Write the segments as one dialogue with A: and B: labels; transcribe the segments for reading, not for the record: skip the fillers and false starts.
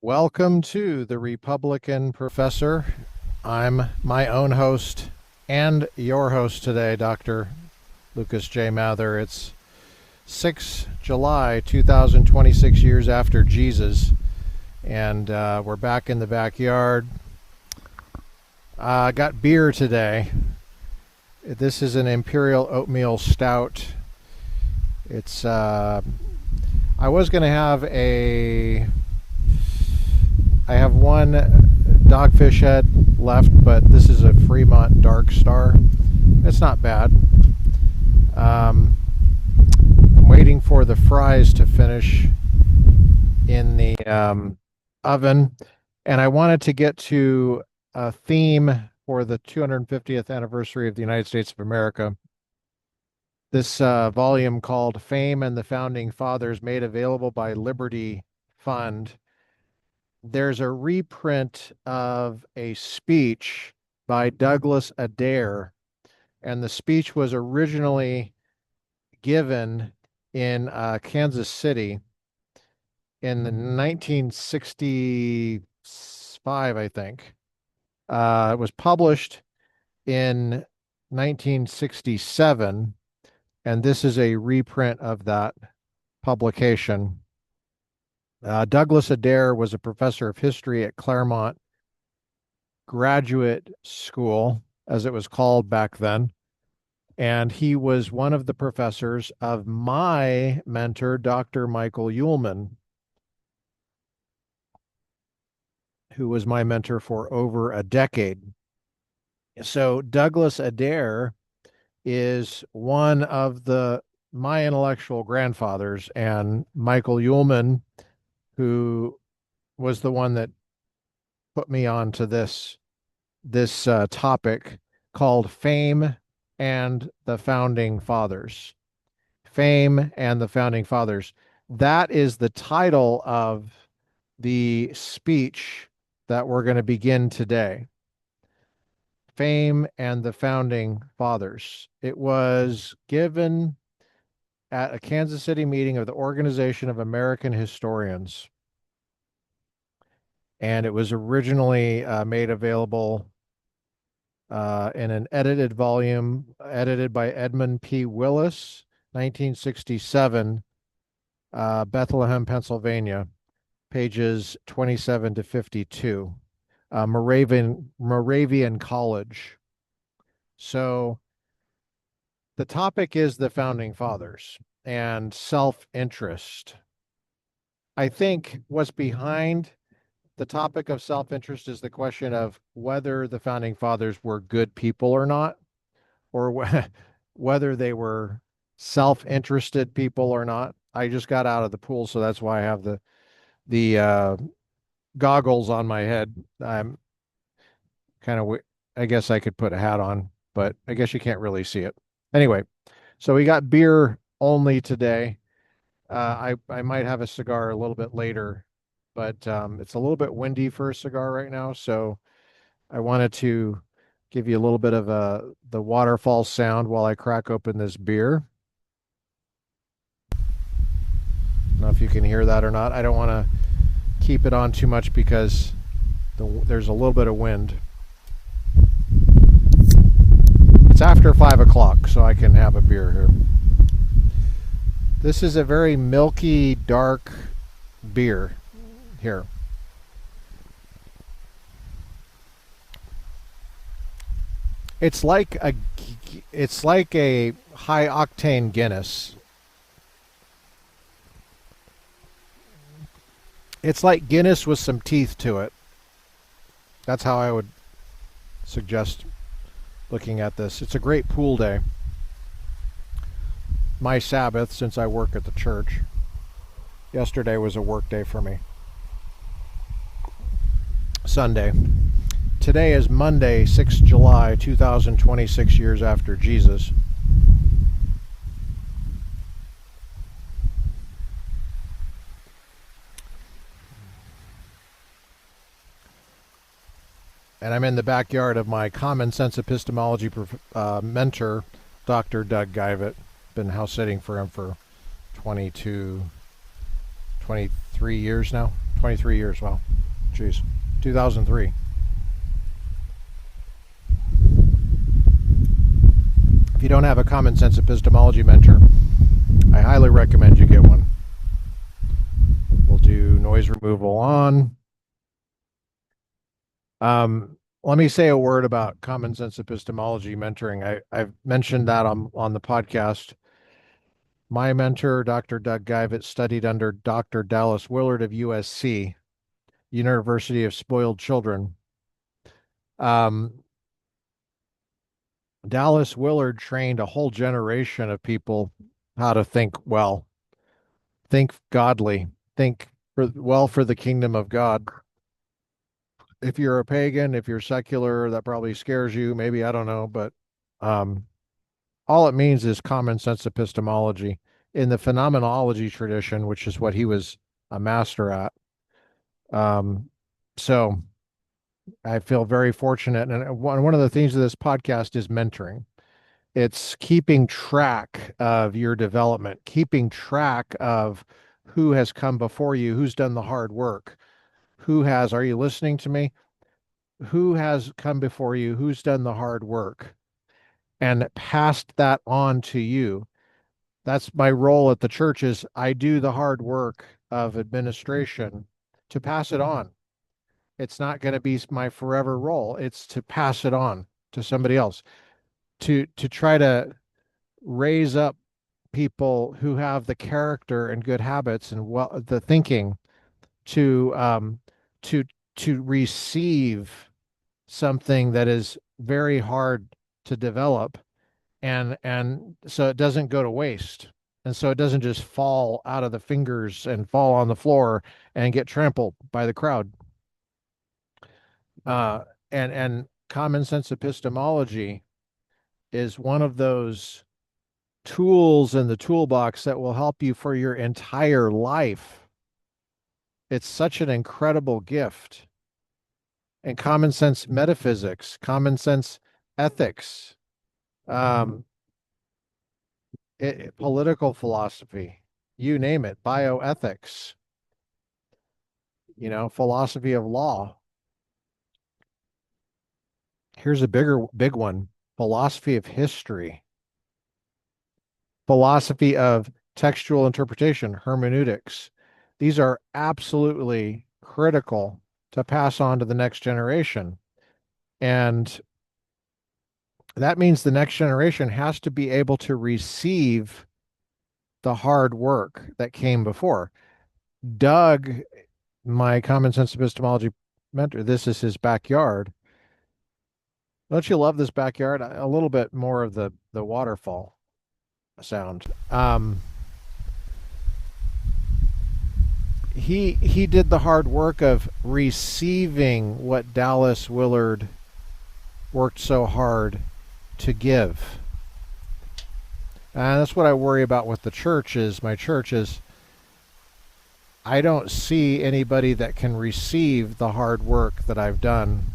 A: Welcome to the Republican Professor. I'm my own host and your host today, Dr. Lucas J. Mather. It's 6 July 2026 years after Jesus, and we're back in the backyard. I got beer today. This is an Imperial Oatmeal Stout. It's I was going to have I have one Dogfish Head left, but this is a Fremont Dark Star. It's not bad. I'm waiting for the fries to finish in the oven, and I wanted to get to a theme for the 250th anniversary of the United States of America. This volume called Fame and the Founding Fathers, made available by Liberty Fund. There's a reprint of a speech by Douglas Adair, and the speech was originally given in Kansas City in the 1965, I think. It was published in 1967, and this is a reprint of that publication. Douglas Adair was a professor of history at Claremont Graduate School, as it was called back then. And he was one of the professors of my mentor, Dr. Michael Uhlmann, who was my mentor for over a decade. So Douglas Adair is one of my intellectual grandfathers, and Michael Uhlmann, who was the one that put me onto this topic called Fame and the Founding Fathers. Fame and the Founding Fathers. That is the title of the speech that we're going to begin today. Fame and the Founding Fathers. It was given at a Kansas City meeting of the Organization of American Historians. And it was originally made available in an edited volume, edited by Edmund P. Willis, 1967, Bethlehem, Pennsylvania, pages 27 to 52, Moravian College. So the topic is the Founding Fathers and self-interest. I think what's behind the topic of self-interest is the question of whether the Founding Fathers were good people or not, or whether they were self-interested people or not. I just got out of the pool, so that's why I have the goggles on my head. I'm kind of, I guess I could put a hat on, but I guess you can't really see it. Anyway, so we got beer only today. I might have a cigar a little bit later, but it's a little bit windy for a cigar right now, so I wanted to give you a little bit of the waterfall sound while I crack open this beer. I don't know if you can hear that or not. I don't want to keep it on too much because there's a little bit of wind. It's after 5 o'clock, so I can have a beer here. This is a very milky, dark beer here. It's like a high octane Guinness. It's like Guinness with some teeth to it. That's how I would suggest looking at this. It's a great pool day. My Sabbath, since I work at the church. Yesterday was a work day for me. Sunday. Today is Monday, 6 July, 2026 years after Jesus. And I'm in the backyard of my common sense epistemology mentor, Dr. Doug Guyvet. Been house sitting for him for 23 years now, 23 years. Wow. Jeez. 2003. If you don't have a common sense epistemology mentor, I highly recommend you get one. We'll do noise removal on. Let me say a word about common sense epistemology mentoring. I've mentioned that on the podcast. My mentor, Dr. Doug Givett, studied under Dr. Dallas Willard of USC, University of Spoiled Children. Dallas Willard trained a whole generation of people how to think well, think godly, think for the kingdom of God. If you're a pagan, if you're secular, that probably scares you. Maybe, I don't know, but um, all it means is common sense epistemology in the phenomenology tradition, which is what he was a master at. Um, so I feel very fortunate. And one of the themes of this podcast is mentoring. It's keeping track of your development, keeping track of who has come before you, who's done the hard work, are you listening to me? Who has come before you, who's done the hard work, and passed that on to you. That's my role at the church is I do the hard work of administration to pass it on. It's not going to be my forever role. It's to pass it on to somebody else, to try to raise up people who have the character and good habits and the thinking to to to receive something that is very hard to develop, and so it doesn't go to waste, and so it doesn't just fall out of the fingers and fall on the floor and get trampled by the crowd. uh and common sense epistemology is one of those tools in the toolbox that will help you for your entire life. It's such an incredible gift. And common sense metaphysics, common sense ethics, um, political philosophy, you name it, bioethics, philosophy of law. Here's a big one: philosophy of history, philosophy of textual interpretation, hermeneutics. These are absolutely critical to pass on to the next generation. And that means the next generation has to be able to receive the hard work that came before. Doug, my common sense epistemology mentor, this is his backyard. Don't you love this backyard? A little bit more of the waterfall sound. He did the hard work of receiving what Dallas Willard worked so hard to give. And that's what I worry about with the church is my church is I don't see anybody that can receive the hard work that I've done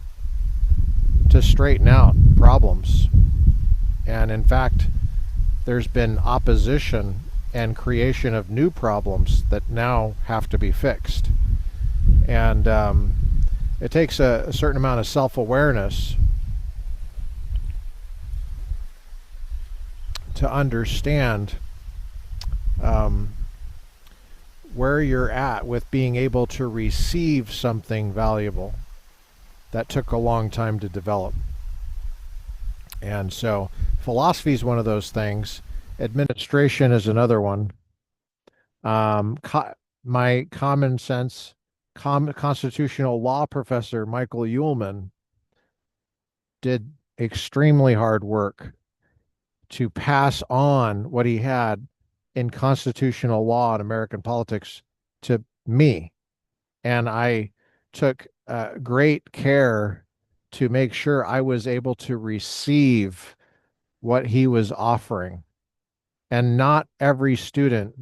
A: to straighten out problems. And in fact, there's been opposition and creation of new problems that now have to be fixed. And it takes a certain amount of self-awareness to understand where you're at with being able to receive something valuable that took a long time to develop. And so philosophy is one of those things. Administration is another one. My common sense constitutional law professor, Michael Uhlmann, did extremely hard work to pass on what he had in constitutional law and American politics to me. And I took great care to make sure I was able to receive what he was offering. And not every student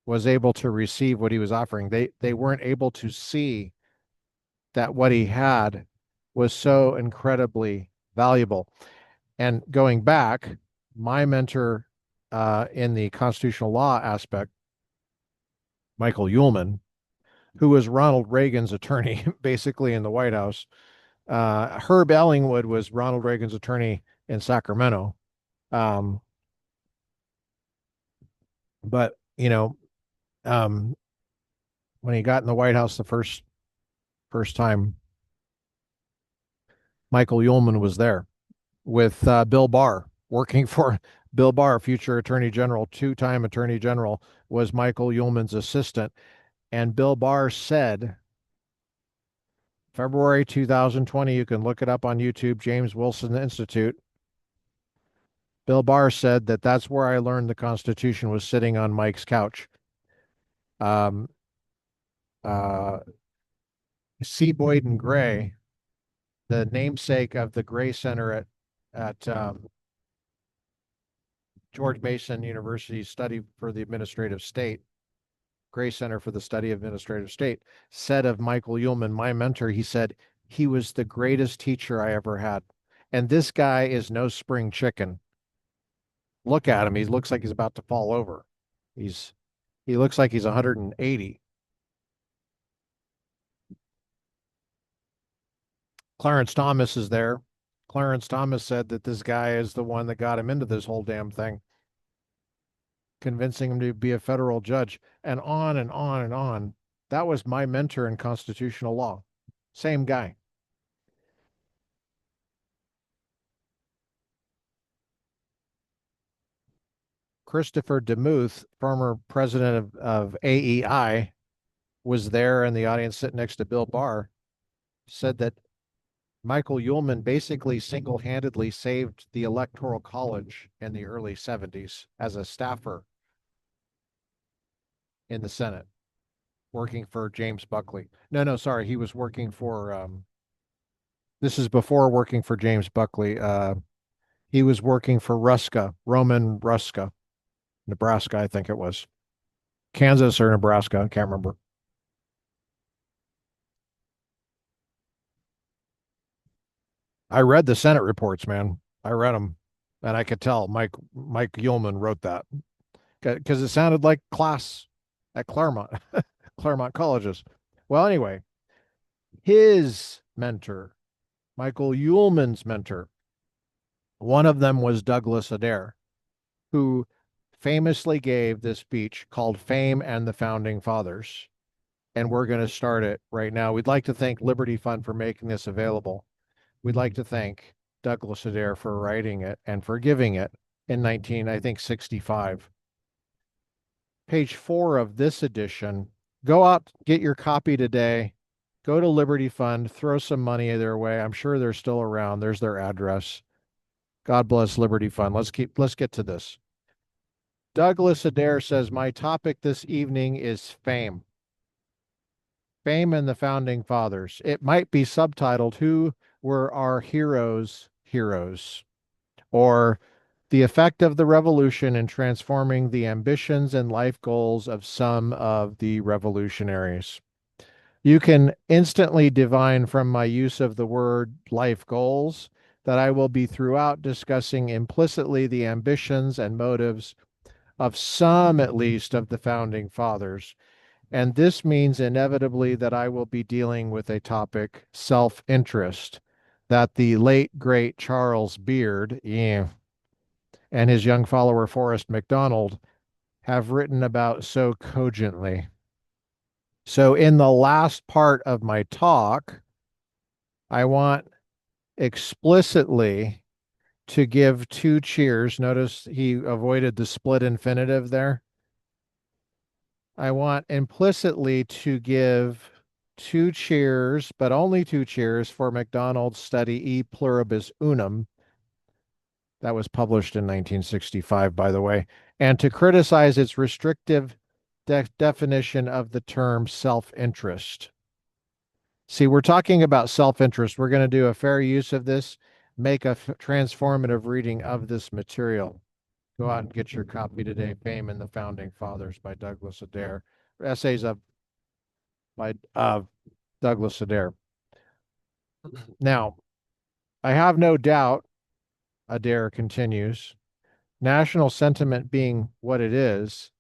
A: was able to receive what he was offering. They weren't able to see that what he had was so incredibly valuable. And going back, my mentor in the constitutional law aspect, Michael Uhlmann, who was Ronald Reagan's attorney, basically in the White House. Herb Ellingwood was Ronald Reagan's attorney in Sacramento. Um, but um, when he got in the White House the first time, Michael Uhlmann was there with Bill Barr, working for Bill Barr, future Attorney General, two-time Attorney General, was Michael Uhlmann's assistant. And Bill Barr said, February 2020, you can look it up on YouTube, James Wilson Institute. Bill Barr said that that's where I learned the Constitution was sitting on Mike's couch. Um, uh, C. Boyden Gray, the namesake of the Gray Center at George Mason University's Study for the Administrative State, Gray Center for the Study of Administrative State, said of Michael Uhlmann, my mentor, he said, he was the greatest teacher I ever had. And this guy is no spring chicken. Look at him. He looks like he's about to fall over. He looks like he's 180. Clarence Thomas is there. Clarence Thomas said that this guy is the one that got him into this whole damn thing, convincing him to be a federal judge, and on and on and on. That was my mentor in constitutional law. Same guy. Christopher DeMuth, former president of AEI, was there in the audience sitting next to Bill Barr, said that Michael Uhlmann basically single-handedly saved the Electoral College in the early 70s as a staffer in the Senate, working for James Buckley. No, sorry, he was working for this is before working for James Buckley. He was working for Ruska, Roman Ruska, Nebraska, I think it was. Kansas or Nebraska, I can't remember. I read the Senate reports, man. I read them, and I could tell Mike Uhlmann wrote that because it sounded like class at Claremont, Claremont colleges. Well, anyway, his mentor, Michael Uhlmann's mentor, one of them was Douglas Adair, who famously gave this speech called Fame and the Founding Fathers. And we're going to start it right now. We'd like to thank Liberty Fund for making this available. We'd like to thank Douglas Adair for writing it and for giving it in 1965. Page 4 of this edition. Go out, get your copy today. Go to Liberty Fund, throw some money their way. I'm sure they're still around. There's their address. God bless Liberty Fund. Let's get to this. Douglas Adair says, my topic this evening is fame. Fame and the Founding Fathers. It might be subtitled, Who Were Our Heroes' Heroes? Or the effect of the revolution in transforming the ambitions and life goals of some of the revolutionaries. You can instantly divine from my use of the word life goals that I will be throughout discussing implicitly the ambitions and motives of some, at least, of the founding fathers. And this means inevitably that I will be dealing with a topic, self-interest, that the late, great Charles Beard, and his young follower Forrest MacDonald have written about so cogently. So in the last part of my talk, I want explicitly to give two cheers. Notice he avoided the split infinitive there. I want implicitly to give two cheers, but only two cheers for MacDonald's study E Pluribus Unum. That was published in 1965, by the way, and to criticize its restrictive definition of the term self-interest. See, we're talking about self-interest. We're going to do a fair use of this, make a transformative reading of this material. Go out and get your copy today, Fame and the Founding Fathers by Douglas Adair. Essays by Douglas Adair. Now, I have no doubt, Adair continues, national sentiment being what it is,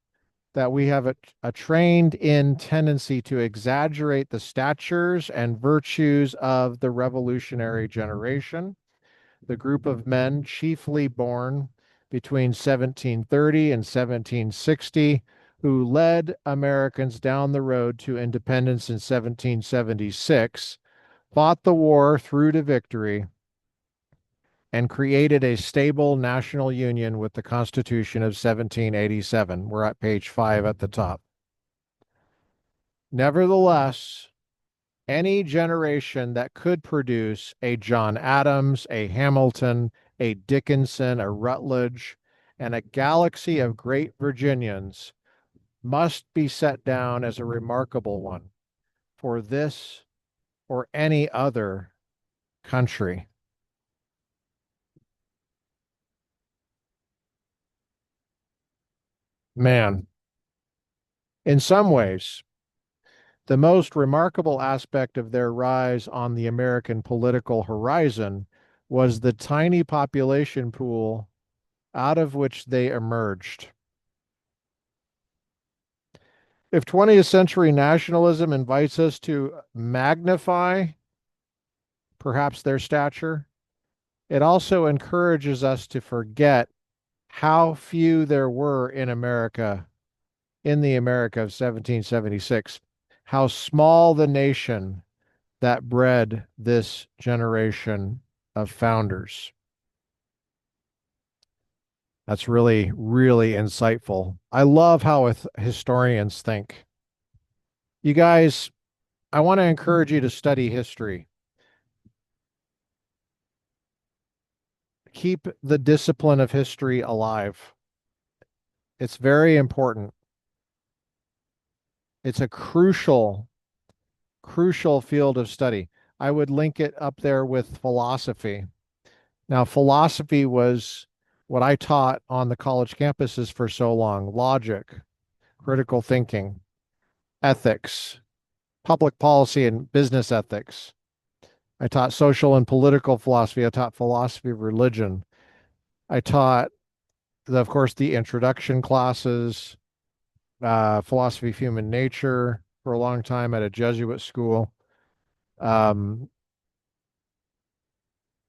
A: that we have a trained in tendency to exaggerate the statures and virtues of the revolutionary generation, the group of men chiefly born between 1730 and 1760, who led Americans down the road to independence in 1776, fought the war through to victory, and created a stable national union with the Constitution of 1787. We're at page 5 at the top. Nevertheless, any generation that could produce a John Adams, a Hamilton, a Dickinson, a Rutledge, and a galaxy of great Virginians must be set down as a remarkable one for this or any other country. Man, in some ways, the most remarkable aspect of their rise on the American political horizon was the tiny population pool out of which they emerged. If 20th century nationalism invites us to magnify perhaps their stature, it also encourages us to forget how few there were in America, in the America of 1776, how small the nation that bred this generation of founders. That's really, really insightful. I love how historians think. You guys, I want to encourage you to study history. Keep the discipline of history alive. It's very important. It's a crucial, crucial field of study. I would link it up there with philosophy. Now, philosophy was what I taught on the college campuses for so long: logic, critical thinking, ethics, public policy, and business ethics. I taught social and political philosophy. I taught philosophy of religion. I taught, of course, the introduction classes, philosophy of human nature for a long time at a Jesuit school. Um,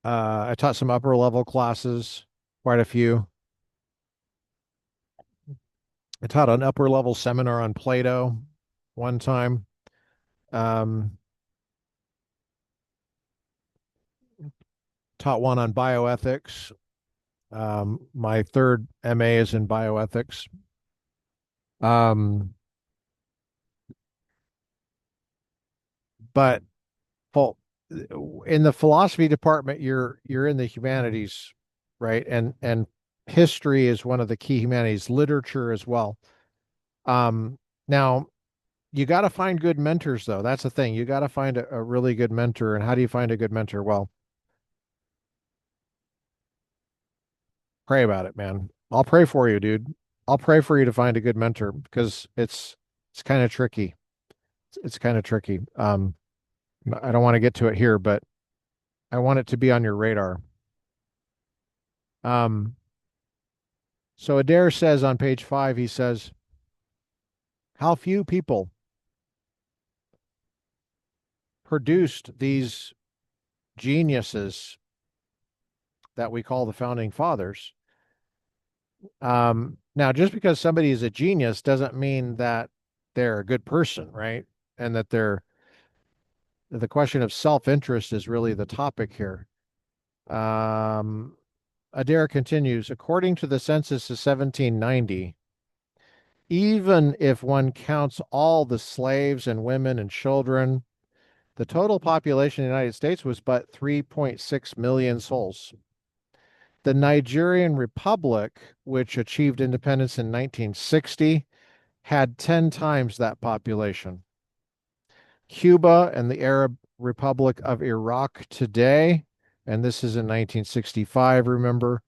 A: I taught some upper level classes, quite a few. I taught an upper level seminar on Plato one time. Um, Taught one on bioethics. My third MA is in bioethics. Um, but well, in the philosophy department, you're in the humanities, right? And history is one of the key humanities, literature as well. Now you got to find good mentors, though. That's the thing. You got to find a really good mentor. And how do you find a good mentor? Well, pray about it, man. I'll pray for you, dude. I'll pray for you to find a good mentor because it's kind of tricky. It's kind of tricky. I don't want to get to it here, but I want it to be on your radar. Um, so Adair says on page 5, he says, how few people produced these geniuses that we call the founding fathers. Now, just because somebody is a genius doesn't mean that they're a good person, right? And that the question of self-interest is really the topic here. Adair continues, according to the census of 1790, even if one counts all the slaves and women and children, the total population of the United States was but 3.6 million souls. The Nigerian Republic, which achieved independence in 1960, had 10 times that population. Cuba and the Arab Republic of Iraq today, and this is in 1965, remember,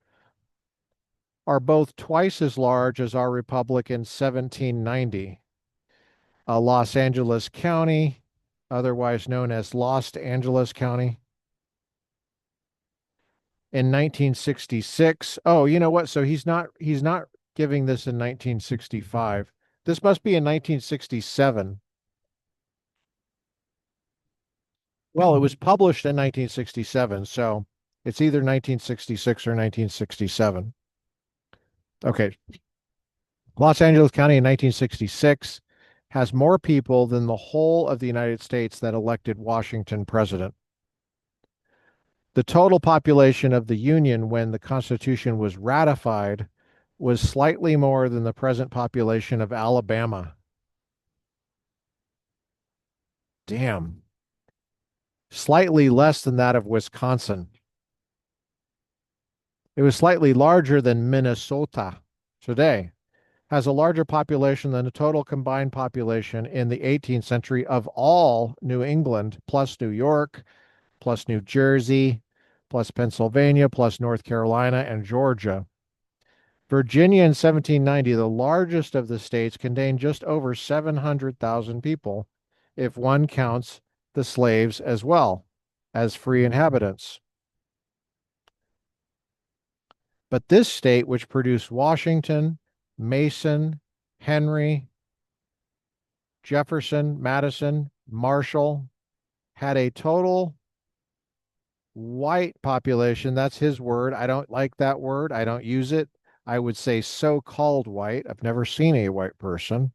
A: are both twice as large as our republic in 1790. Los Angeles County, otherwise known as Los Angeles County, in 1966. Oh, you know what? So he's not giving this in 1965. This must be in 1967. Well, it was published in 1967, so it's either 1966 or 1967. Okay. Los Angeles County in 1966 has more people than the whole of the United States that elected Washington president. The total population of the Union when the Constitution was ratified was slightly more than the present population of Alabama. Damn. Slightly less than that of Wisconsin. It was slightly larger than Minnesota today. Has a larger population than the total combined population in the 18th century of all New England, plus New York, plus New Jersey, plus Pennsylvania, plus North Carolina and Georgia. Virginia in 1790, the largest of the states, contained just over 700,000 people, if one counts the slaves as well as free inhabitants. But this state, which produced Washington, Mason, Henry, Jefferson, Madison, Marshall, had a total white population. That's his word. I don't like that word. I don't use it. I would say so-called white. I've never seen a white person.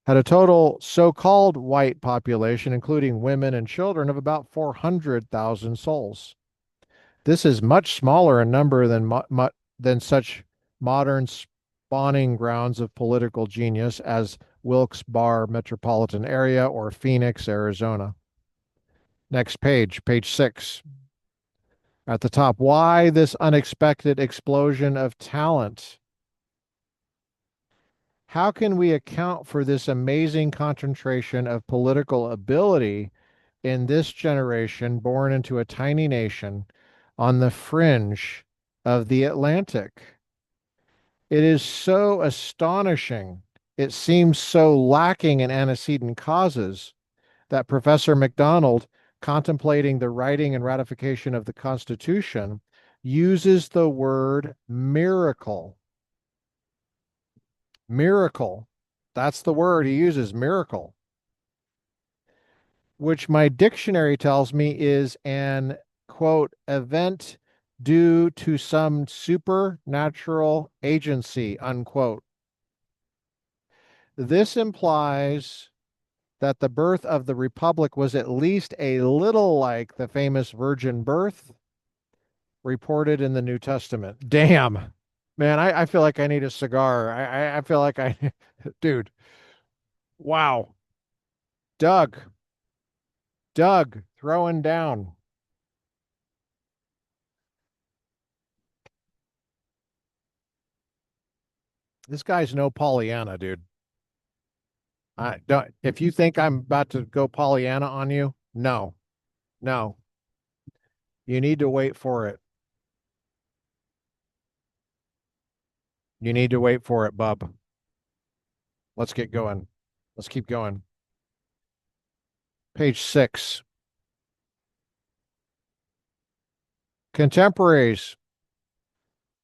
A: Had a total so-called white population, including women and children, of about 400,000 souls. This is much smaller in number than such modern spawning grounds of political genius as Wilkes-Barre metropolitan area or Phoenix, Arizona. Next page, page 6. At the top, why this unexpected explosion of talent? How can we account for this amazing concentration of political ability in this generation born into a tiny nation on the fringe of the Atlantic? It is so astonishing. It seems so lacking in antecedent causes that Professor MacDonald, contemplating the writing and ratification of the Constitution, uses the word miracle. Miracle. That's the word he uses, miracle, which my dictionary tells me is an, quote, event due to some supernatural agency, unquote. This implies that the birth of the Republic was at least a little like the famous virgin birth reported in the New Testament. Damn. Man, I feel like I need a cigar. I feel like dude, wow. Doug, throwing down. This guy's no Pollyanna, dude. I don't, if you think I'm about to go Pollyanna on you, no, no. You need to wait for it. You need to wait for it, bub. Let's get going. Let's keep going. Page 6. Contemporaries.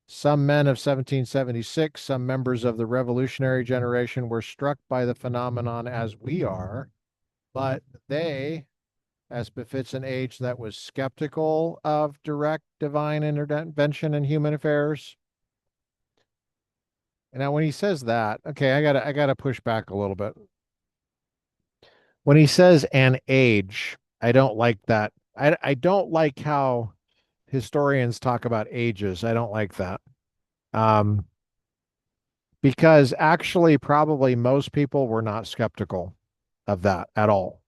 A: Some men of 1776, some members of the revolutionary generation were struck by the phenomenon as we are, but they, as befits an age that was skeptical of direct divine intervention in human affairs. And now when he says that, okay, I gotta push back a little bit. When he says an age, I don't like that. I don't like how historians talk about ages. I don't like that. Um, because actually probably most people were not skeptical of that at all.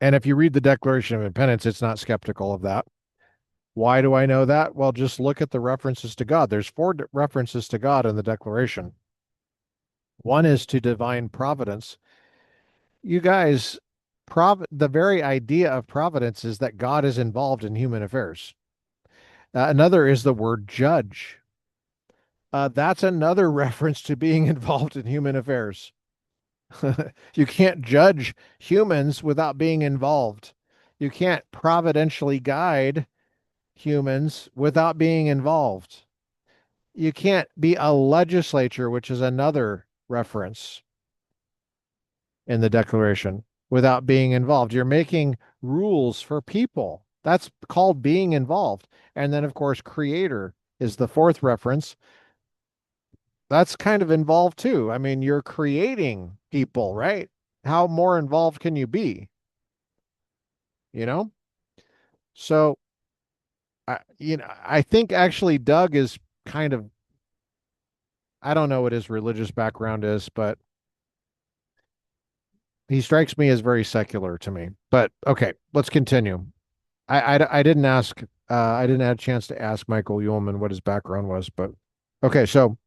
A: And if you read the Declaration of Independence, it's not skeptical of that. Why do I know that? Well, just look at the references to God. There's 4 references to God in the Declaration. One is to divine providence. You guys, the very idea of providence is that God is involved in human affairs. Another is the word judge. That's another reference to being involved in human affairs. You can't judge humans without being involved. You can't providentially guide humans without being involved. you can't be a legislature, which is another reference in the Declaration, without being involved. You're making rules for people. That's called being involved. And then, of course, creator is the fourth reference. That's kind of involved too. I mean, you're creating people, right? How more involved can you be? You know? So, I think actually Doug is kind of, I don't know what his religious background is, but he strikes me as very secular to me. But okay, let's continue. I didn't ask, I didn't have a chance to ask Michael Uhlmann what his background was, but okay, so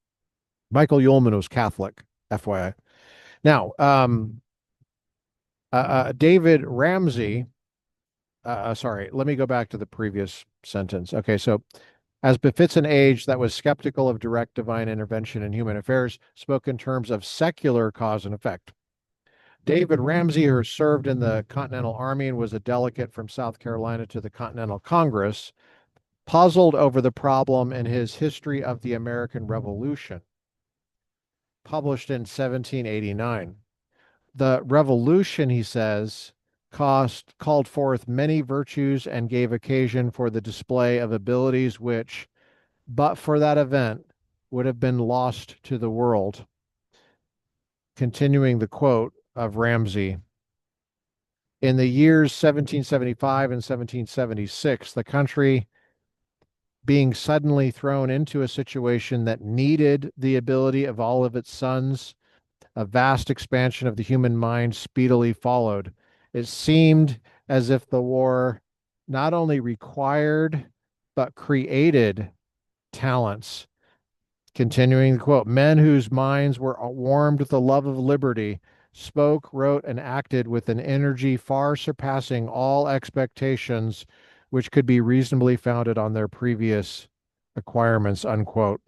A: Michael Uhlmann was Catholic, FYI. Now, David Ramsey, sorry, let me go back to the previous sentence. Okay, so as befits an age that was skeptical of direct divine intervention in human affairs, spoke in terms of secular cause and effect. David Ramsey, who served in the Continental Army and was a delegate from South Carolina to the Continental Congress, puzzled over the problem in his History of the American Revolution, published in 1789. The Revolution, he says, called forth many virtues and gave occasion for the display of abilities which, but for that event, would have been lost to the world. Continuing the quote of Ramsey, in the years 1775 and 1776, the country being suddenly thrown into a situation that needed the ability of all of its sons, a vast expansion of the human mind speedily followed. It seemed as if the war not only required, but created talents. Continuing the quote, men whose minds were warmed with the love of liberty spoke, wrote, and acted with an energy far surpassing all expectations which could be reasonably founded on their previous acquirements, unquote.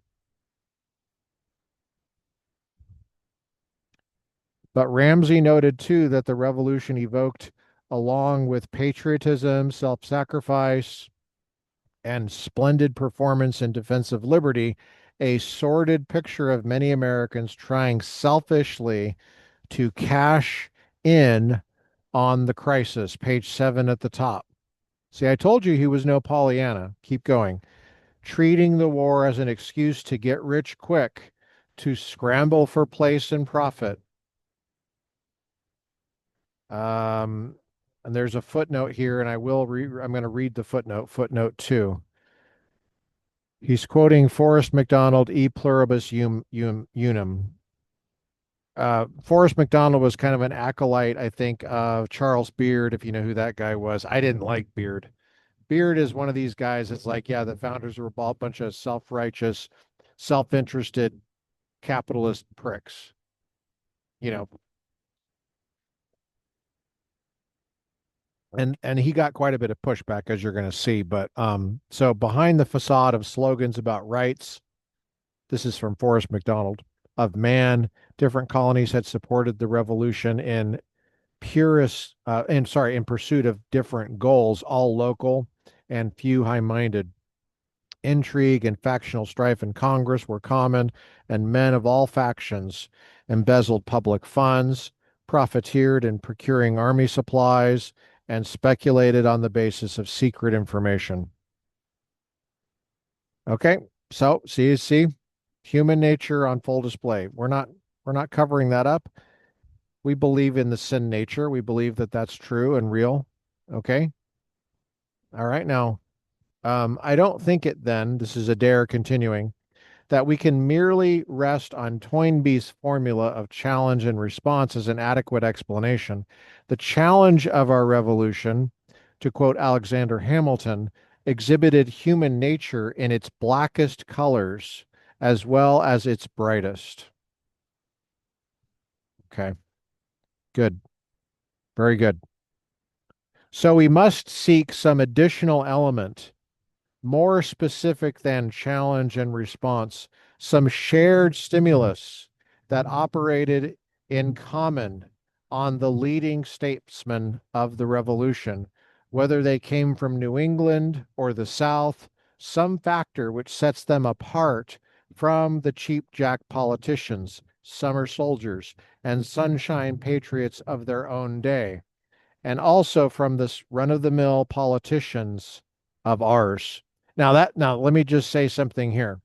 A: But Ramsey noted too that the revolution evoked, along with patriotism, self sacrifice, and splendid performance in defense of liberty, a sordid picture of many Americans trying selfishly to cash in on the crisis. Page 7 at the top. See, I told you he was no Pollyanna. Keep going. Treating the war as an excuse to get rich quick, to scramble for place and profit. And there's a footnote here, and I'm going to read the footnote, footnote 2. He's quoting Forrest MacDonald, E pluribus unum. Forrest MacDonald was kind of an acolyte, I think, of Charles Beard, if you know who that guy was. I didn't like Beard. Beard is one of these guys that's like, yeah, the founders were a bunch of self-righteous, self-interested capitalist pricks. You know, and he got quite a bit of pushback, as you're going to see. But so behind the facade of slogans about rights, this is from Forrest MacDonald, of man, different colonies had supported the revolution in in pursuit of different goals, all local and few high-minded. Intrigue and factional strife in Congress were common, and men of all factions embezzled public funds, profiteered in procuring army supplies, and speculated on the basis of secret information. Okay, so see, human nature on full display. We're not covering that up. We believe in the sin nature. We believe that that's true and real. Okay. All right. Now, I don't think it then, this is Adair continuing, that we can merely rest on Toynbee's formula of challenge and response as an adequate explanation. The challenge of our revolution, to quote Alexander Hamilton, exhibited human nature in its blackest colors as well as its brightest. Okay, good. Very good. So we must seek some additional element more specific than challenge and response, some shared stimulus that operated in common on the leading statesmen of the revolution, whether they came from New England or the South, some factor which sets them apart from the cheap jack politicians, summer soldiers, and sunshine patriots of their own day, and also from the run-of-the-mill politicians of ours. Now let me just say something here.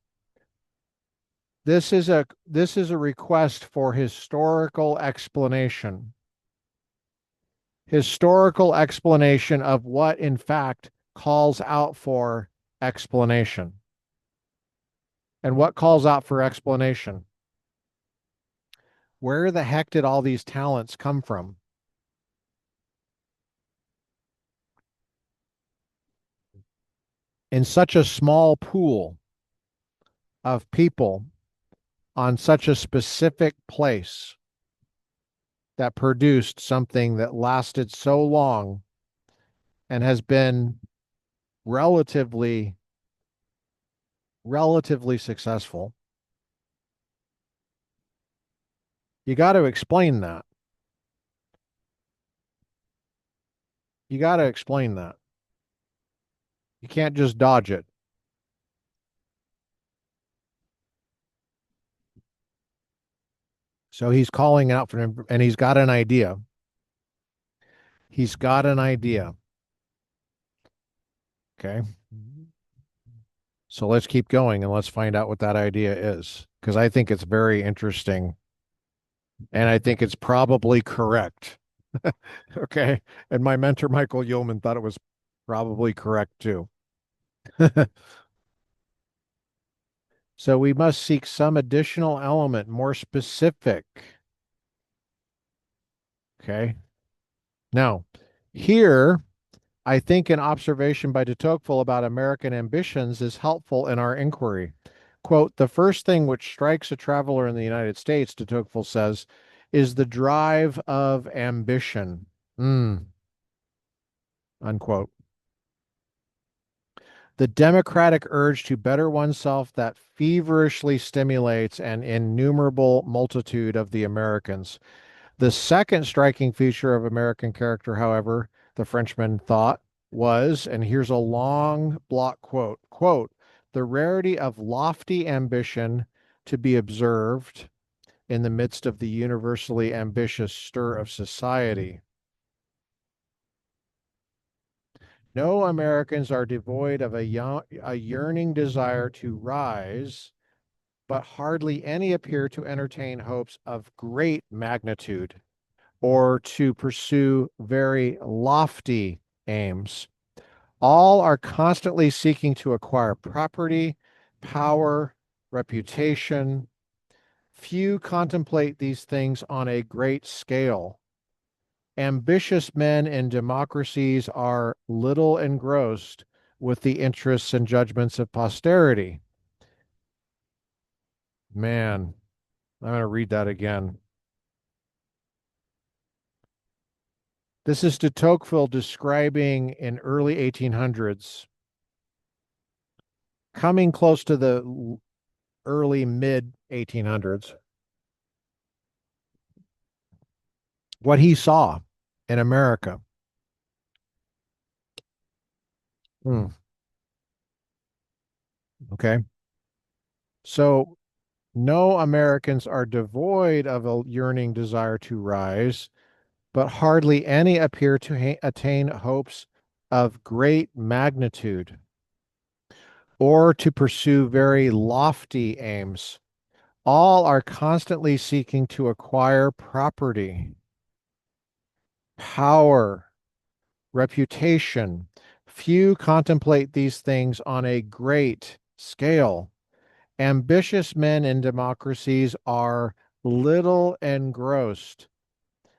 A: This is a request for historical explanation. Historical explanation of what in fact calls out for explanation. And what calls out for explanation? Where the heck did all these talents come from? In such a small pool of people on such a specific place that produced something that lasted so long and has been relatively successful. You got to explain that. You got to explain that. You can't just dodge it. So he's calling out for him, and he's got an idea. He's got an idea. Okay. So let's keep going and let's find out what that idea is, because I think it's very interesting and I think it's probably correct. Okay. And my mentor, Michael Uhlmann, thought it was probably correct too. So we must seek some additional element, more specific. Okay. Now, here, I think an observation by de Tocqueville about American ambitions is helpful in our inquiry. Quote, the first thing which strikes a traveler in the United States, de Tocqueville says, is the drive of ambition. Unquote. The democratic urge to better oneself that feverishly stimulates an innumerable multitude of the Americans. The second striking feature of American character, however, the Frenchman thought was, and here's a long block quote, the rarity of lofty ambition to be observed in the midst of the universally ambitious stir of society. No Americans are devoid of a yearning desire to rise, but hardly any appear to entertain hopes of great magnitude or to pursue very lofty aims. All are constantly seeking to acquire property, power, reputation. Few contemplate these things on a great scale. Ambitious men in democracies are little engrossed with the interests and judgments of posterity. Man, I'm going to read that again. This is de Tocqueville describing in early 1800s, coming close to the early mid 1800s, what he saw in America. Okay. So no Americans are devoid of a yearning desire to rise, but hardly any appear to attain hopes of great magnitude or to pursue very lofty aims. All are constantly seeking to acquire property, power, reputation. Few contemplate these things on a great scale. Ambitious men in democracies are little engrossed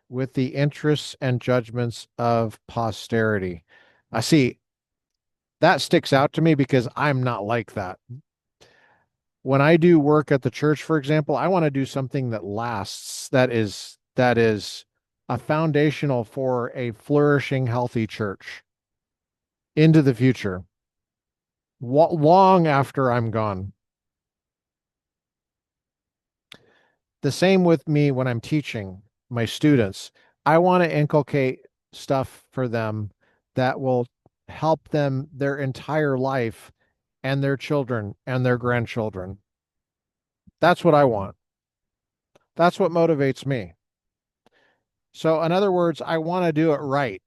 A: with the interests and judgments of posterity. I see that sticks out to me because I'm not like that. When I do work at the church, for example, I want to do something that lasts, that is a foundational for a flourishing, healthy church into the future, long after I'm gone. The same with me when I'm teaching my students. I want to inculcate stuff for them that will help them their entire life and their children and their grandchildren. That's what I want. That's what motivates me. So, in other words, I want to do it right.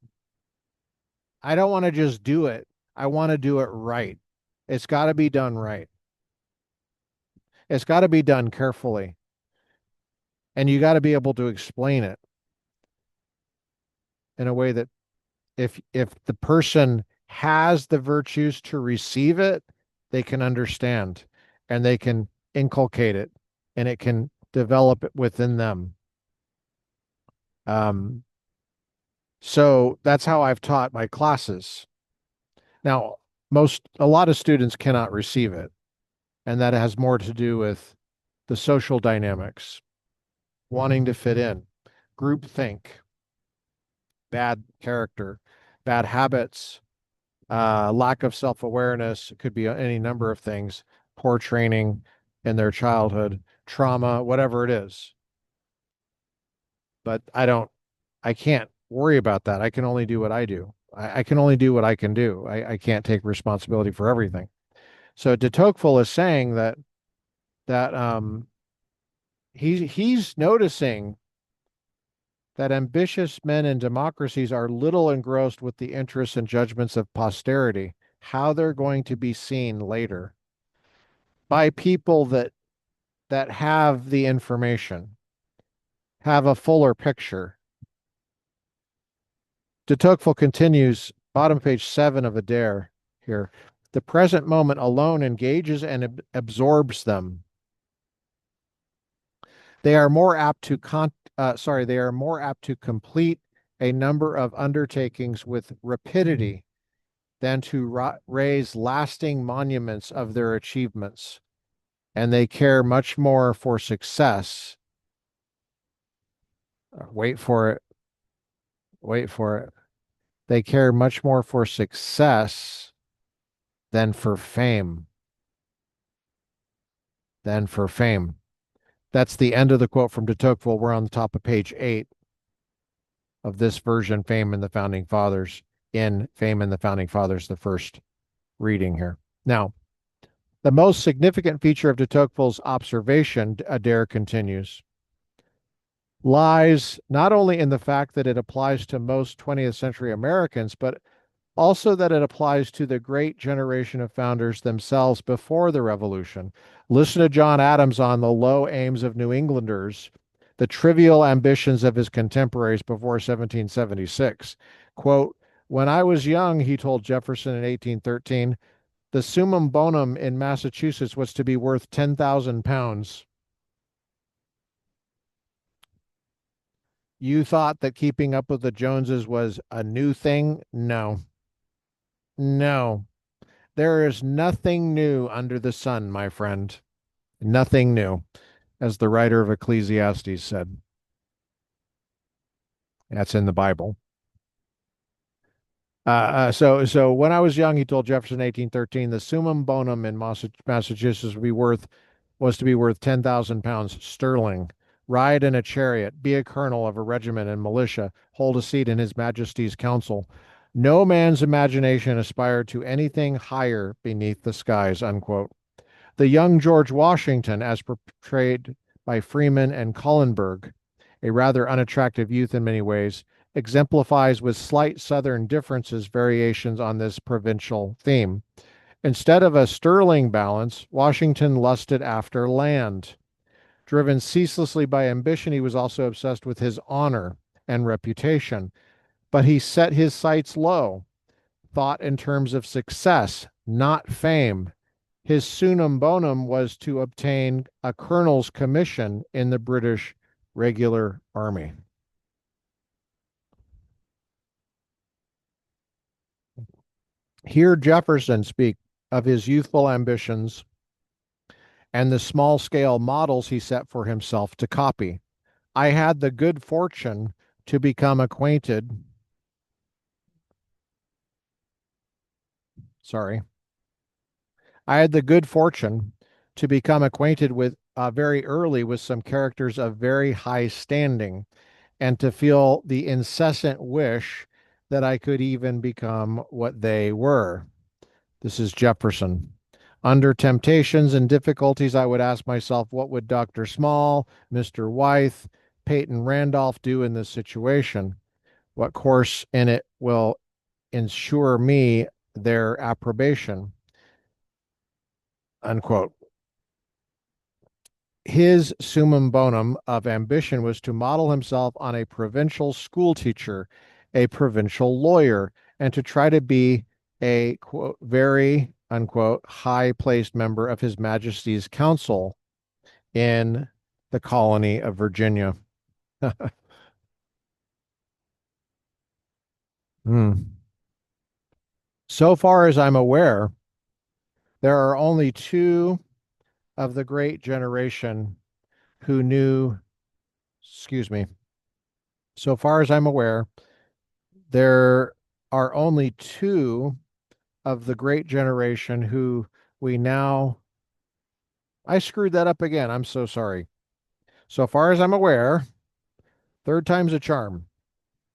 A: I don't want to just do it. I want to do it right. It's got to be done right. It's got to be done carefully. And you got to be able to explain it in a way that if the person has the virtues to receive it, they can understand and they can inculcate it and it can develop it within them. Um, so that's how I've taught my classes. Now, a lot of students cannot receive it, and that has more to do with the social dynamics, wanting to fit in, groupthink, bad character, bad habits, lack of self-awareness. It could be any number of things, poor training in their childhood, trauma, whatever it is. But I can't worry about that. I can only do what I do. I can only do what I can do. I can't take responsibility for everything. So de Tocqueville is saying that he's noticing that ambitious men in democracies are little engrossed with the interests and judgments of posterity, how they're going to be seen later by people that have the information, have a fuller picture. De Tocqueville continues, bottom page 7 of Adair here. The present moment alone engages and absorbs them. They are more apt to they are more apt to complete a number of undertakings with rapidity than to raise lasting monuments of their achievements. And they care much more for success. Wait for it. Wait for it. They care much more for success than for fame. Than for fame. That's the end of the quote from de Tocqueville. We're on the top of page 8 of this version, Fame and the Founding Fathers, in Fame and the Founding Fathers, the first reading here. Now, the most significant feature of de Tocqueville's observation, Adair continues, lies not only in the fact that it applies to most 20th century Americans, but also that it applies to the great generation of founders themselves before the Revolution. Listen to John Adams on the low aims of New Englanders, the trivial ambitions of his contemporaries before 1776. Quote, when I was young, he told Jefferson in 1813, the summum bonum in Massachusetts was to be worth 10,000 pounds. You thought that keeping up with the Joneses was a new thing? No. No. There is nothing new under the sun, my friend. Nothing new, as the writer of Ecclesiastes said. That's in the Bible. So when I was young, he told Jefferson in 1813, the summum bonum in Massachusetts was to be worth 10,000 pounds sterling. Ride in a chariot, be a colonel of a regiment and militia, hold a seat in His Majesty's council. No man's imagination aspired to anything higher beneath the skies, unquote. The young George Washington, as portrayed by Freeman and Cullenberg, a rather unattractive youth in many ways, exemplifies with slight Southern differences variations on this provincial theme. Instead of a sterling balance, Washington lusted after land. Driven ceaselessly by ambition, he was also obsessed with his honor and reputation. But he set his sights low, thought in terms of success, not fame. His summum bonum was to obtain a colonel's commission in the British regular army. Hear Jefferson speak of his youthful ambitions and the small scale models he set for himself to copy. I had the good fortune to become acquainted. Sorry. I had the good fortune to become acquainted with very early with some characters of very high standing and to feel the incessant wish that I could even become what they were. This is Jefferson. Under temptations and difficulties, I would ask myself, what would Dr. Small, Mr. Wythe, Peyton Randolph do in this situation? What course in it will ensure me their approbation? Unquote. His summum bonum of ambition was to model himself on a provincial school teacher, a provincial lawyer, and to try to be a quote, very unquote high placed member of His Majesty's Council in the colony of Virginia. Hmm. So far as I'm aware, there are only two of the great generation who knew, excuse me, so far as I'm aware, there are only two of the great generation who we now, I screwed that up again. I'm so sorry. So far as I'm aware, third time's a charm.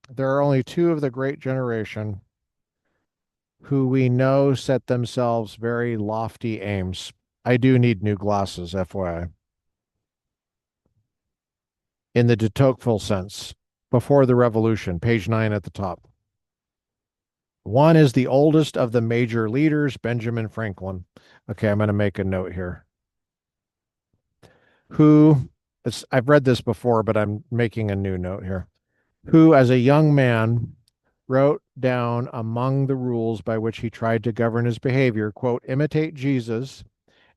A: There are only two of the great generation who we know set themselves very lofty aims. I do need new glasses, FYI. In the de Tocqueville sense, before the revolution, page 9 at the top. One is the oldest of the major leaders, Benjamin Franklin. Okay, I'm going to make a note here. Who, I've read this before, but I'm making a new note here. Who, as a young man, wrote down among the rules by which he tried to govern his behavior, quote, imitate Jesus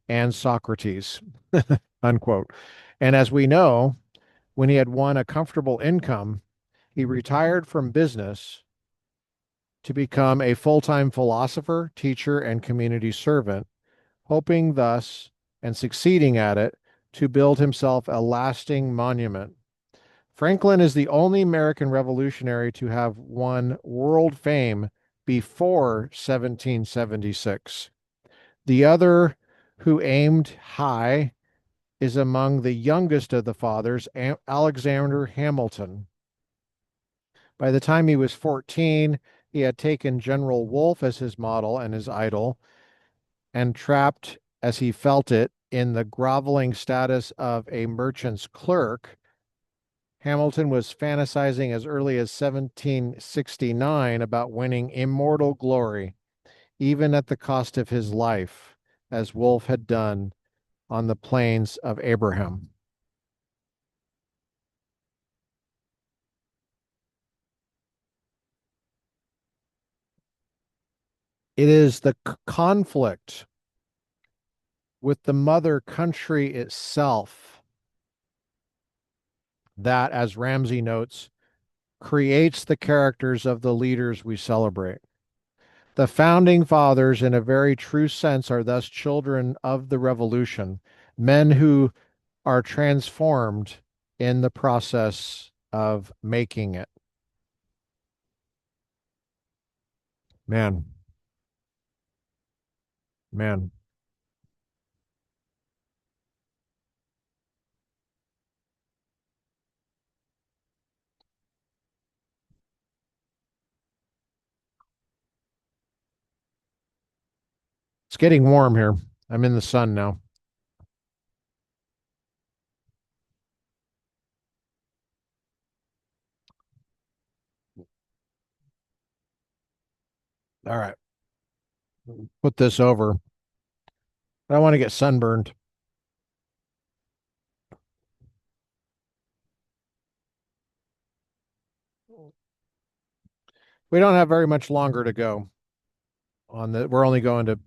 A: and Socrates, unquote. And as we know, when he had won a comfortable income, he retired from business to become a full-time philosopher, teacher, and community servant, hoping thus and succeeding at it to build himself a lasting monument. Franklin is the only American revolutionary to have won world fame before 1776. The other who aimed high is among the youngest of the fathers, Alexander Hamilton. By the time he was 14, he had taken General Wolfe as his model and his idol, and trapped, as he felt it, in the groveling status of a merchant's clerk, Hamilton was fantasizing as early as 1769 about winning immortal glory, even at the cost of his life, as Wolfe had done on the plains of Abraham. It is the conflict with the mother country itself that, as Ramsay notes, creates the characters of the leaders we celebrate. The founding fathers, in a very true sense, are thus children of the revolution, men who are transformed in the process of making it. Man, man. It's getting warm here. I'm in the sun now. All right. Put this over. I don't want to get sunburned. We don't have very much longer to go on the, we're only going to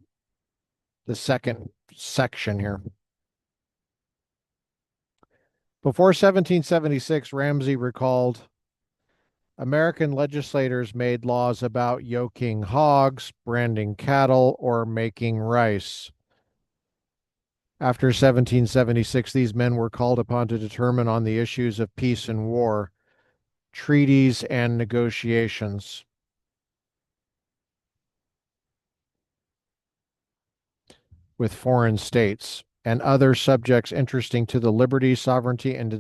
A: the second section here. Before 1776, Ramsay recalled American legislators made laws about yoking hogs, branding cattle, or making rice. After 1776, these men were called upon to determine on the issues of peace and war, treaties and negotiations with foreign states and other subjects interesting to the liberty, sovereignty, and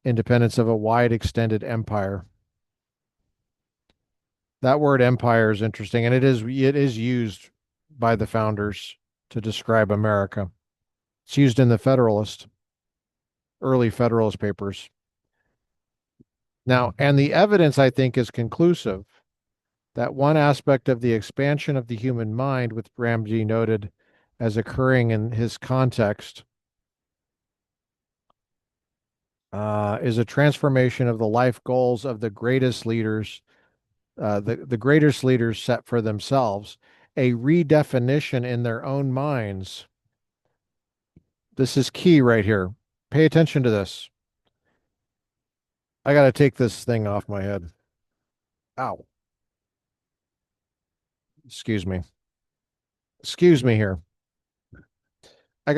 A: independence of a wide extended empire. That word empire is interesting, and it is used by the founders to describe America. It's used in the early Federalist Papers. Now, and the evidence, I think, is conclusive that one aspect of the expansion of the human mind, which Ramsay noted as occurring in his context, is a transformation of the life goals of the greatest leaders, the greatest leaders set for themselves, a redefinition in their own minds. This is key right here. Pay attention to this. I got to take this thing off my head. Ow. Excuse me. Excuse me here. I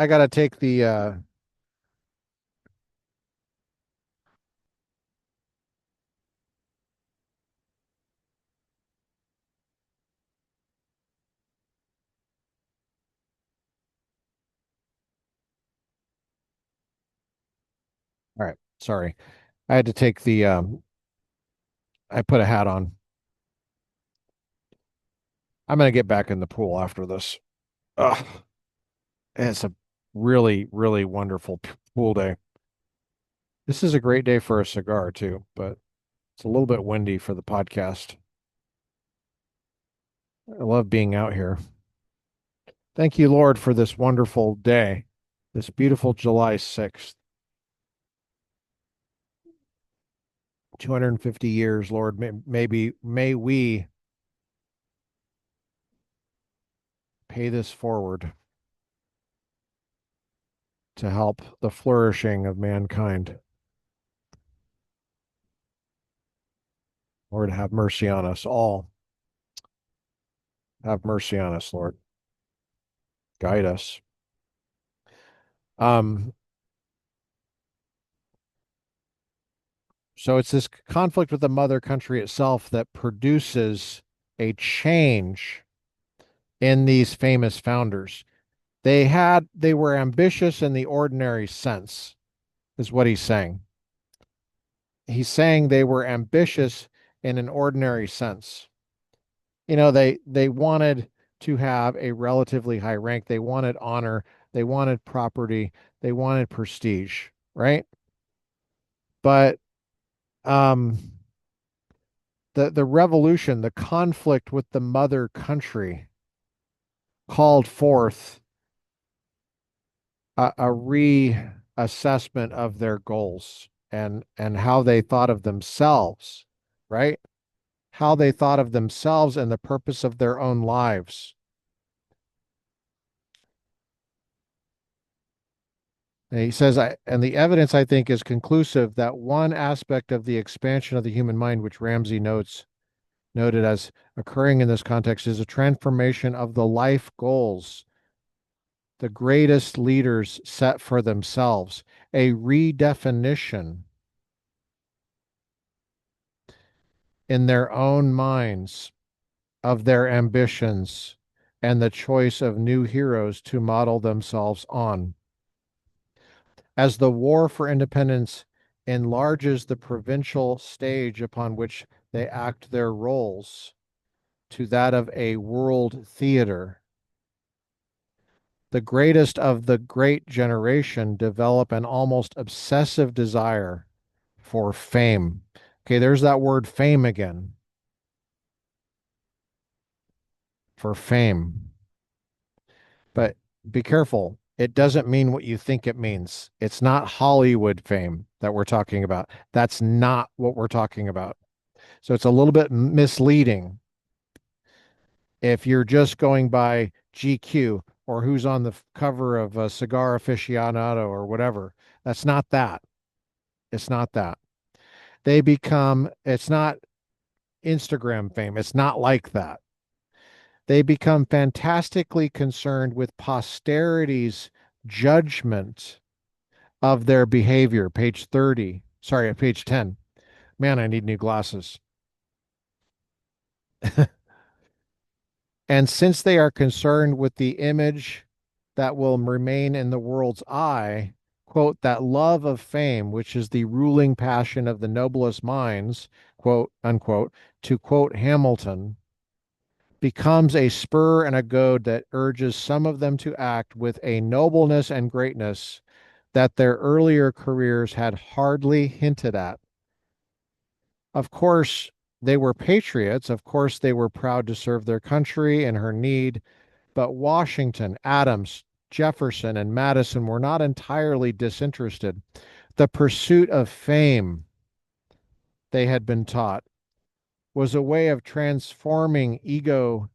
A: gotta take the all right, sorry. I had to take the I put a hat on. I'm gonna get back in the pool after this. Ugh, it's a really, really wonderful pool day. This is a great day for a cigar too, but it's a little bit windy for the podcast. I love being out here. Thank you, Lord, for this wonderful day, this beautiful July 6th. 250 years, Lord, may we pay this forward to help the flourishing of mankind. Lord, have mercy on us all. Have mercy on us, Lord. Guide us. Um, so it's this conflict with the mother country itself that produces a change in these famous founders. They were ambitious in the ordinary sense, is what he's saying. He's saying they were ambitious in an ordinary sense. You know, they wanted to have a relatively high rank. They wanted honor. They wanted property. They wanted prestige, right? But um, the revolution, the conflict with the mother country, called forth a reassessment of their goals and how they thought of themselves, right? How they thought of themselves and the purpose of their own lives. And he says, and the evidence, I think, is conclusive that one aspect of the expansion of the human mind, which Ramsay noted as occurring in this context, is a transformation of the life goals the greatest leaders set for themselves, a redefinition in their own minds of their ambitions and the choice of new heroes to model themselves on. As the war for independence enlarges the provincial stage upon which they act their roles to that of a world theater, the greatest of the great generation develop an almost obsessive desire for fame. Okay, there's that word fame again. For fame. But be careful. It doesn't mean what you think it means. It's not Hollywood fame that we're talking about. That's not what we're talking about. So it's a little bit misleading if you're just going by GQ or who's on the cover of a Cigar Aficionado or whatever. That's not that. It's not that. It's not Instagram fame. It's not like that. They become fantastically concerned with posterity's judgment of their behavior. Page 30. Sorry, page 10. Man, I need new glasses. And since they are concerned with the image that will remain in the world's eye, quote, that love of fame, which is the ruling passion of the noblest minds, quote, unquote, to quote Hamilton, becomes a spur and a goad that urges some of them to act with a nobleness and greatness that their earlier careers had hardly hinted at. Of course, they were patriots. Of course, they were proud to serve their country in her need. But Washington, Adams, Jefferson, and Madison were not entirely disinterested. The pursuit of fame, they had been taught, was a way of transforming egotism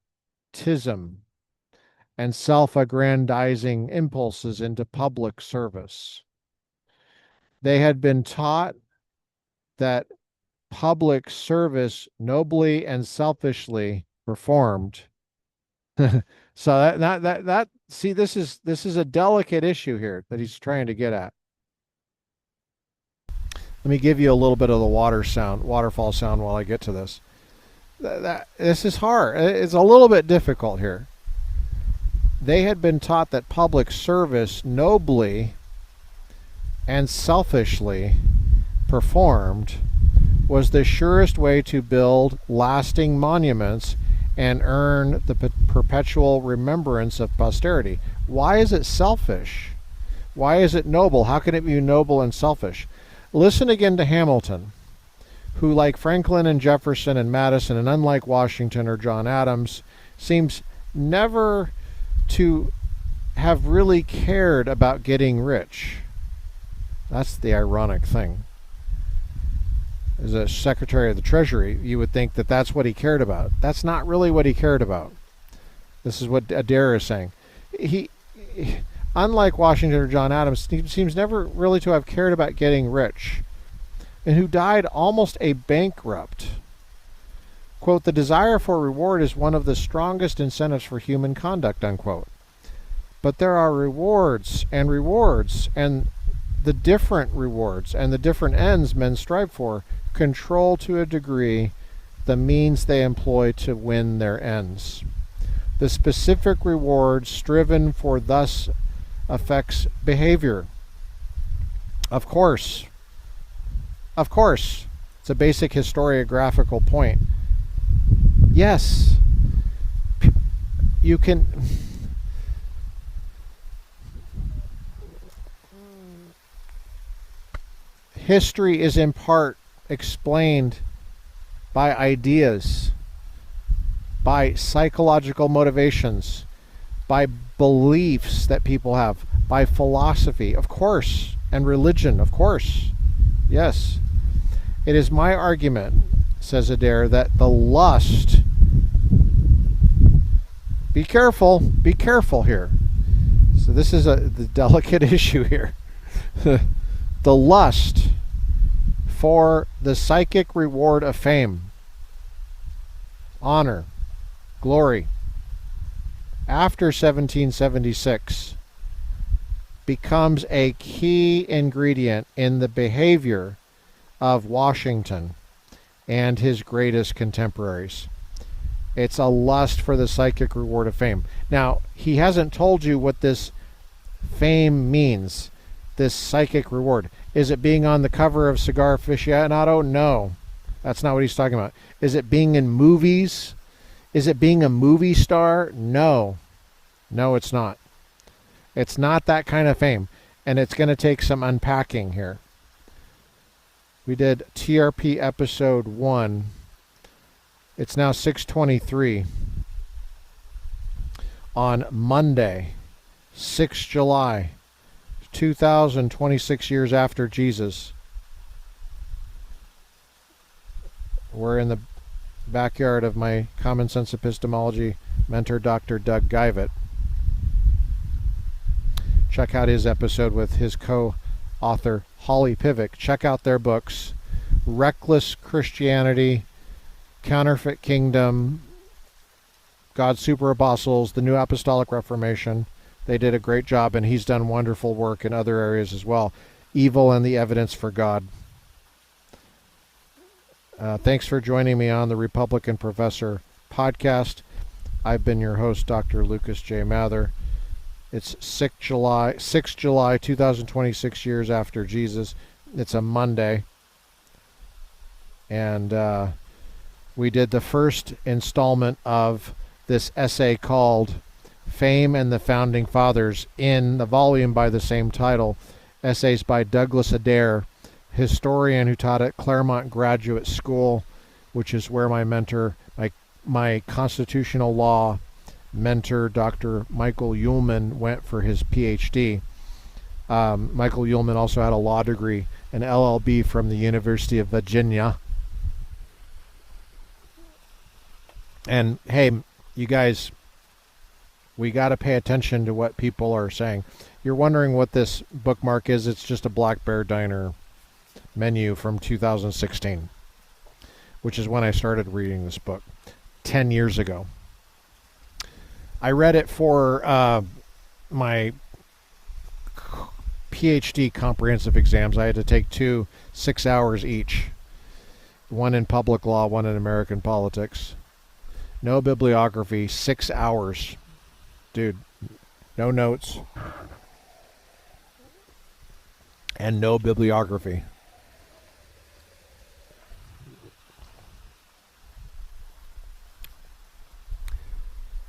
A: and self-aggrandizing impulses into public service. They had been taught that public service, nobly and selfishly performed. So that see, this is a delicate issue here that he's trying to get at. Let me give you a little bit of the waterfall sound while I get to this. This is hard. It's a little bit difficult here. They had been taught that public service, nobly and selfishly performed, was the surest way to build lasting monuments and earn the perpetual remembrance of posterity. Why is it selfish? Why is it noble? How can it be noble and selfish? Listen again to Hamilton, who, like Franklin and Jefferson and Madison, and unlike Washington or John Adams, seems never to have really cared about getting rich. That's the ironic thing. As a Secretary of the Treasury, you would think that that's what he cared about. That's not really what he cared about. This is what Adair is saying. He, unlike Washington or John Adams, he seems never really to have cared about getting rich, and who died almost a bankrupt. Quote, the desire for reward is one of the strongest incentives for human conduct, unquote. But there are rewards, and the different rewards and the different ends men strive for control to a degree the means they employ to win their ends. The specific reward striven for thus affects behavior. Of course, it's a basic historiographical point. Yes, you can. History is in part explained by ideas, by psychological motivations, by beliefs that people have, by philosophy, of course, and religion, of course. Yes. It is my argument, says Adair, that the lust, be careful here. So this is the delicate issue here. The lust for the psychic reward of fame, honor, glory, after 1776 becomes a key ingredient in the behavior of Washington and his greatest contemporaries. It's a lust for the psychic reward of fame. Now, he hasn't told you what this fame means, this psychic reward. Is it being on the cover of Cigar Aficionado? No, that's not what he's talking about. Is it being in movies? Is it being a movie star? No, it's not. It's not that kind of fame, and it's going to take some unpacking here. We did TRP episode 1. It's now 6:23 on Monday, 6 July, 2026 years after Jesus. We're in the backyard of my Common Sense Epistemology mentor, Dr. Doug Guyvett. Check out his episode with his co-author, Holly Pivick. Check out their books, Reckless Christianity, Counterfeit Kingdom, God's Super Apostles, The New Apostolic Reformation. They did a great job, and he's done wonderful work in other areas as well. Evil and the Evidence for God. Thanks for joining me on the Republican Professor podcast. I've been your host, Dr. Lucas J. Mather. It's 6 July 2026 years after Jesus. It's a Monday. And we did the first installment of this essay called Fame and the Founding Fathers in the volume by the same title, essays by Douglas Adair, historian who taught at Claremont Graduate School, which is where my mentor, my constitutional law mentor, Dr. Michael Uhlmann, went for his Ph.D. Michael Uhlmann also had a law degree, an LLB from the University of Virginia. And hey, you guys, we got to pay attention to what people are saying. You're wondering what this bookmark is. It's just a Black Bear Diner menu from 2016, which is when I started reading this book 10 years ago. I read it for my PhD comprehensive exams. I had to take 2 6 hours each, one in public law, one in American politics. No bibliography, 6 hours. Dude, no notes. And no bibliography.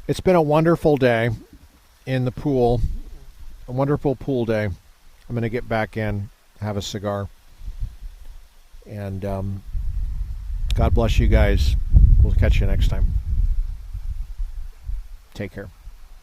A: It's been a wonderful day in the pool. A wonderful pool day. I'm going to get back in, have a cigar. And God bless you guys. We'll catch you next time. Take care.